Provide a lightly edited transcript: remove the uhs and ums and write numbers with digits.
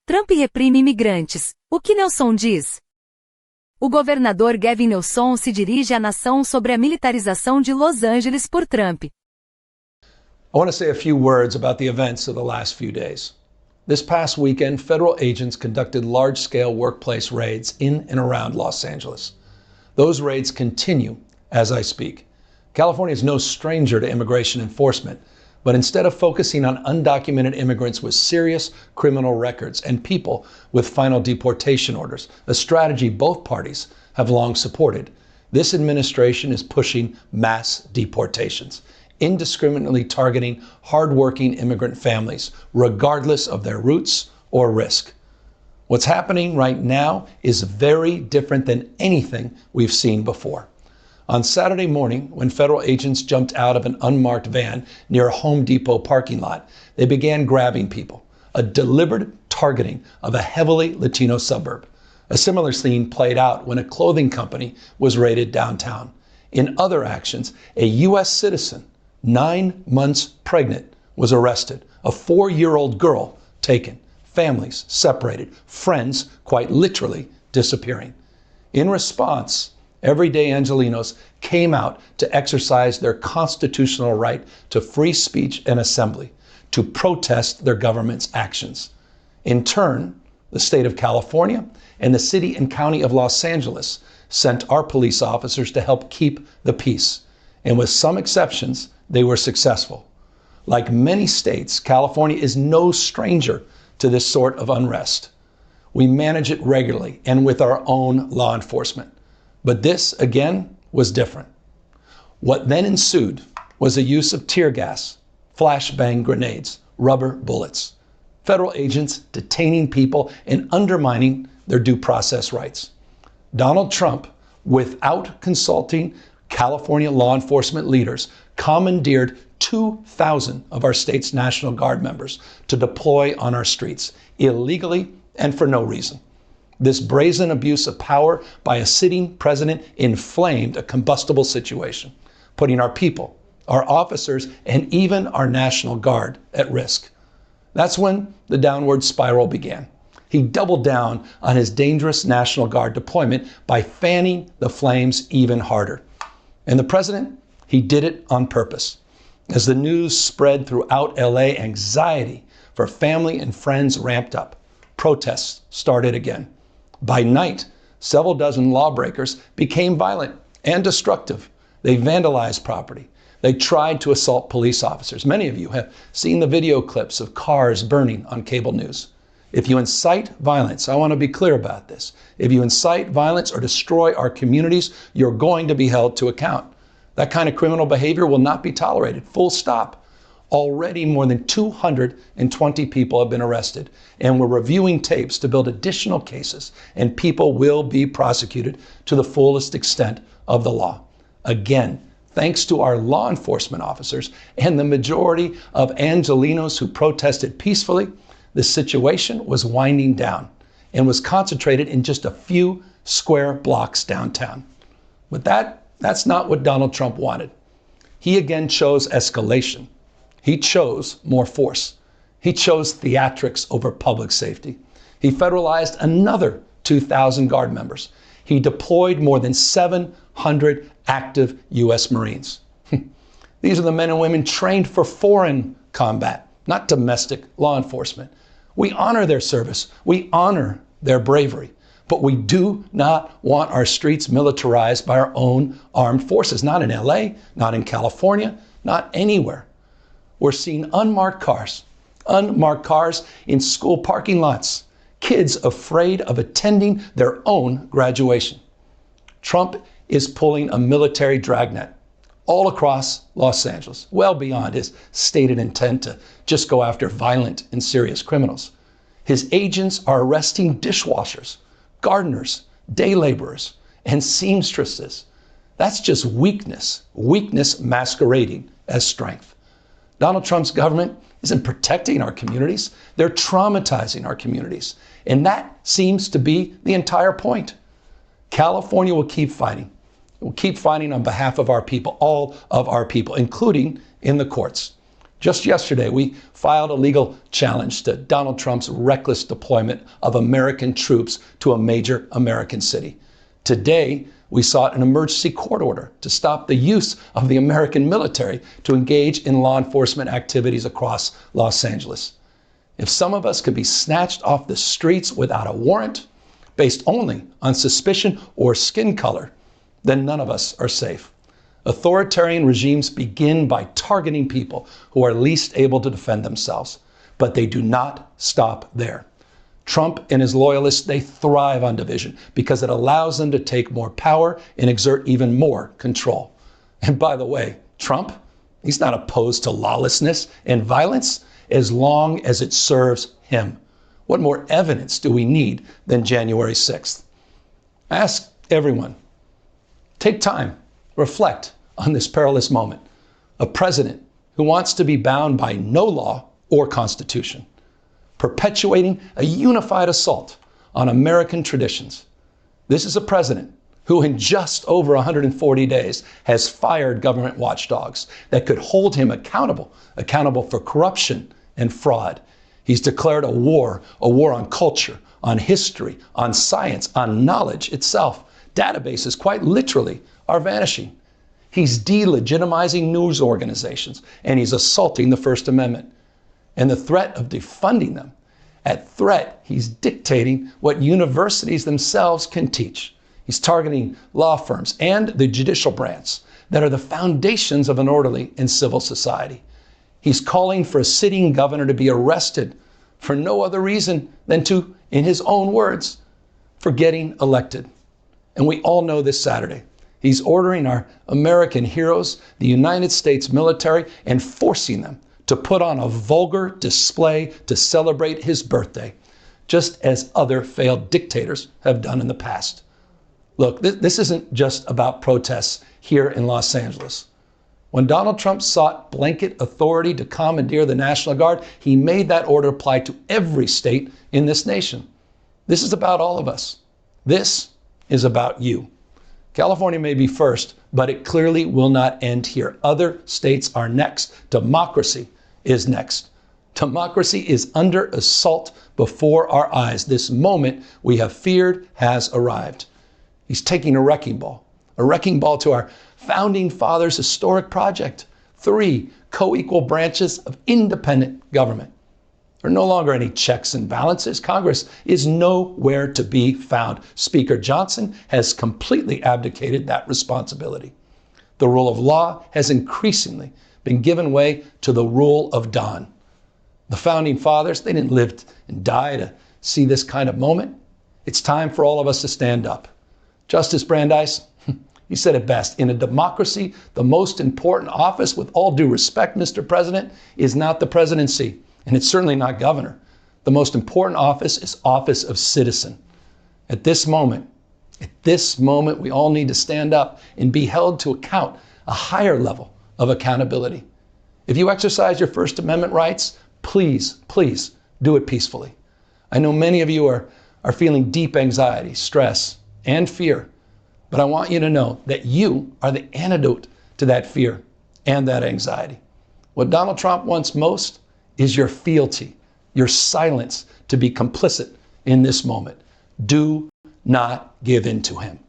Trump reprime imigrantes. O que Newsom diz? O governador Gavin Newsom se dirige à nação sobre a militarização de Los Angeles por Trump. I want to say a few words about the events of the last few days. This past weekend, federal agents conducted large-scale workplace raids in and around Los Angeles. Those raids continue as I speak. California is no stranger to immigration enforcement, but instead of focusing on undocumented immigrants with serious criminal records and people with final deportation orders, a strategy both parties have long supported, this administration is pushing mass deportations, indiscriminately targeting hardworking immigrant families, regardless of their roots or risk. What's happening right now is very different than anything we've seen before. On Saturday morning, when federal agents jumped out of an unmarked van near a Home Depot parking lot, they began grabbing people, a deliberate targeting of a heavily Latino suburb. A similar scene played out when a clothing company was raided downtown. In other actions, a U.S. citizen, 9 months pregnant, was arrested, a 4-year-old girl taken, families separated, friends quite literally disappearing. In response, everyday Angelenos came out to exercise their constitutional right to free speech and assembly, to protest their government's actions. In turn, the state of California and the city and county of Los Angeles sent our police officers to help keep the peace. And with some exceptions, they were successful. Like many states, California is no stranger to this sort of unrest. We manage it regularly and with our own law enforcement. But this, again, was different. What then ensued was the use of tear gas, flashbang grenades, rubber bullets, federal agents detaining people and undermining their due process rights. Donald Trump, without consulting California law enforcement leaders, commandeered 2,000 of our state's National Guard members to deploy on our streets, illegally and for no reason. This brazen abuse of power by a sitting president inflamed a combustible situation, putting our people, our officers, and even our National Guard at risk. That's when the downward spiral began. He doubled down on his dangerous National Guard deployment by fanning the flames even harder. And the president, he did it on purpose. As the news spread throughout LA, anxiety for family and friends ramped up. Protests started again. By night, several dozen lawbreakers became violent and destructive. They vandalized property. They tried to assault police officers. Many of you have seen the video clips of cars burning on cable news. If you incite violence, I want to be clear about this. If you incite violence or destroy our communities, you're going to be held to account. That kind of criminal behavior will not be tolerated. Full stop. Already more than 220 people have been arrested, and we're reviewing tapes to build additional cases, and people will be prosecuted to the fullest extent of the law. Again, thanks to our law enforcement officers and the majority of Angelenos who protested peacefully, the situation was winding down and was concentrated in just a few square blocks downtown. But that's not what Donald Trump wanted. He again chose escalation. He chose more force. He chose theatrics over public safety. He federalized another 2,000 Guard members. He deployed more than 700 active U.S. Marines. These are the men and women trained for foreign combat, not domestic law enforcement. We honor their service. We honor their bravery. But we do not want our streets militarized by our own armed forces, not in LA, not in California, not anywhere. We're seeing unmarked cars in school parking lots, kids afraid of attending their own graduation. Trump is pulling a military dragnet all across Los Angeles, well beyond his stated intent to just go after violent and serious criminals. His agents are arresting dishwashers, gardeners, day laborers, and seamstresses. That's just weakness masquerading as strength. Donald Trump's government isn't protecting our communities. They're traumatizing our communities. And that seems to be the entire point. California will keep fighting. It will keep fighting on behalf of our people, all of our people, including in the courts. Just yesterday, we filed a legal challenge to Donald Trump's reckless deployment of American troops to a major American city. Today, we sought an emergency court order to stop the use of the American military to engage in law enforcement activities across Los Angeles. If some of us could be snatched off the streets without a warrant, based only on suspicion or skin color, then none of us are safe. Authoritarian regimes begin by targeting people who are least able to defend themselves, but they do not stop there. Trump and his loyalists, they thrive on division because it allows them to take more power and exert even more control. And by the way, Trump, he's not opposed to lawlessness and violence as long as it serves him. What more evidence do we need than January 6th? Ask everyone. Take time. Reflect on this perilous moment. A president who wants to be bound by no law or constitution, perpetuating a unified assault on American traditions. This is a president who in just over 140 days has fired government watchdogs that could hold him accountable for corruption and fraud. He's declared a war on culture, on history, on science, on knowledge itself. Databases, quite literally, are vanishing. He's delegitimizing news organizations, and he's assaulting the First Amendment. And the threat of defunding them, at threat, he's dictating what universities themselves can teach. He's targeting law firms and the judicial branch that are the foundations of an orderly and civil society. He's calling for a sitting governor to be arrested for no other reason than to, in his own words, for getting elected. And we all know this Saturday, he's ordering our American heroes, the United States military, and forcing them to put on a vulgar display to celebrate his birthday, just as other failed dictators have done in the past. Look, this isn't just about protests here in Los Angeles. When Donald Trump sought blanket authority to commandeer the National Guard, he made that order apply to every state in this nation. This is about all of us. This is about you. California may be first, but it clearly will not end here. Other states are next. Democracy is next. Democracy is under assault before our eyes. This moment we have feared has arrived. He's taking a wrecking ball to our founding fathers' historic project. 3 co-equal branches of independent government. There are no longer any checks and balances. Congress is nowhere to be found. Speaker Johnson has completely abdicated that responsibility. The rule of law has increasingly been given way to the rule of Don. The founding fathers, they didn't live and die to see this kind of moment. It's time for all of us to stand up. Justice Brandeis, he said it best. In a democracy, the most important office, with all due respect, Mr. President, is not the presidency. And it's certainly not governor. The most important office is office of citizen. At this moment, we all need to stand up and be held to account, a higher level of accountability. If you exercise your First Amendment rights, please do it peacefully. I know many of you are feeling deep anxiety, stress, and fear, but I want you to know that you are the antidote to that fear and that anxiety. What Donald Trump wants most is your fealty, your silence to be complicit in this moment. Do not give in to him.